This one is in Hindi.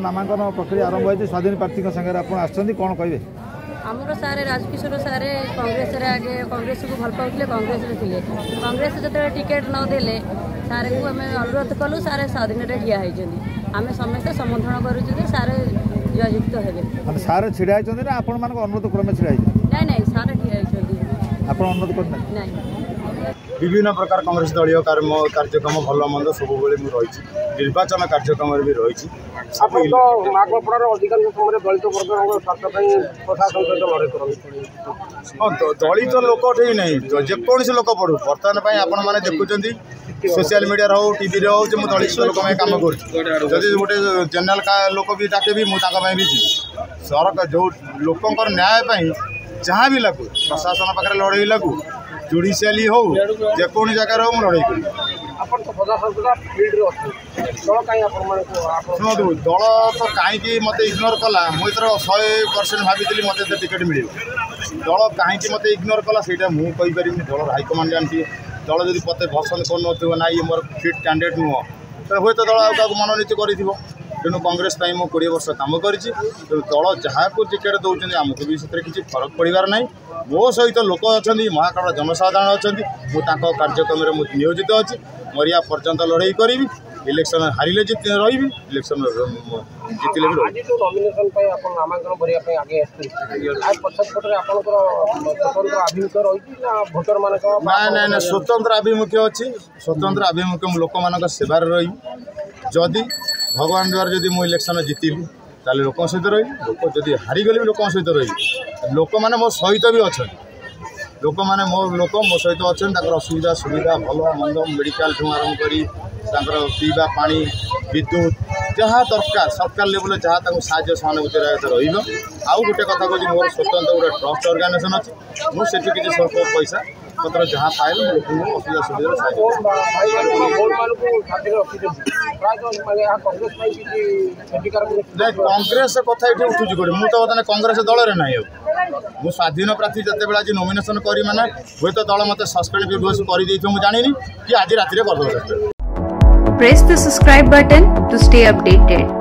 नामांकन प्रक्रिया आरंभ होती स्वाधीन प्रार्थी संगे आप कौन कहे आमर सारे राजकिशोर सारे कांग्रेस आगे कांग्रेस को भल पाते कांग्रेस थे कांग्रेस जो टिकेट नदेले सारे को आम अनुरोध कलु सारे स्वाधीन ठिया आम समस्ते समर्थन करूँ सारे जयुक्त हे सारे छिड़ा ना आपण मान अनुरोध क्रमे छिड़ा नहीं नहीं सारे ठिया आप अनुरोध करना विभिन्न प्रकार कांग्रेस दलीय कार्यक्रम भल मंद सब रही निर्वाचन कार्यक्रम भी रही दलित लोक ठीक नहीं जेकोसी लोक पढ़ू बर्तमान आपण मैंने देखुं सोशल मीडिया हो टीवी हो मुझे दलित लोक कम करुँगी गोटे जेनेल लोक भी डाके भी मुझे भी जी सरकार जो लोक न्याय जहाँ भी लगू प्रशासन पाखे लड़े लगू जुडिशियाली हो जेकोसी जगह हो लड़े करी शुणु दल तो कहीं मत इग्नोर कला मुझे 100% भाभी मत टिकेट मिले दल कहीं मत इग्नोर कला से मुझे दल हाइकमांड जानती दल जब मत पसंद कर ना ये मोर फिट कैंडिडेट नुह तो हे तो दल आगे मनोनीत कर तेणु कांग्रेस मुझे 20 वर्ष कम कर दल जहाँ को टिकेट दौरान आमको भी किसी फरक पड़ार ना मो सहित लोक अच्छा महाकाल जनसाधारण अच्छा मुझे कार्यक्रम में नियोजित अच्छी मरिया पर्यंत लड़ाई करी इलेक्शन हारिले जित रही इलेक्शन जितले भी ना ना स्वतंत्र आभिमुख्य अच्छी स्वतंत्र आभिमुख्य लोक मान सेवार रही जदि भगवान द्वारा जदि मुझे इलेक्शन जीतली ताले लोक सहित रही लोक जदि हारिगली भी लोक सहित रही लोक मैंने मो सहित भी अच्छा लोक मैंने मो सहित अच्छा असुविधा सुविधा भल मंद मेडिकल ठूँ आरंभ कर पीवा पानी विद्युत जहाँ दरकार सरकार लेवल जहाँ साहय सहानुभूति आउ गोटे कथा कहूँ मोर स्वतंत्र गोटे ट्रस्ट ऑर्गेनाइजेशन अच्छी मुझे किसी स्वल्प पैसा पत्र जहाँ पाए लोक असुविधा सुविधा कांग्रेस कथा ये उठुची गोटे मुझे तो बता कांग्रेस दल में ना मुझे स्वाधीन प्रार्थी जिते आज नॉमिनेशन करी माने हे तो दल मत सस्पेंड कर जानी कि आज राति कर Press the subscribe button to stay updated.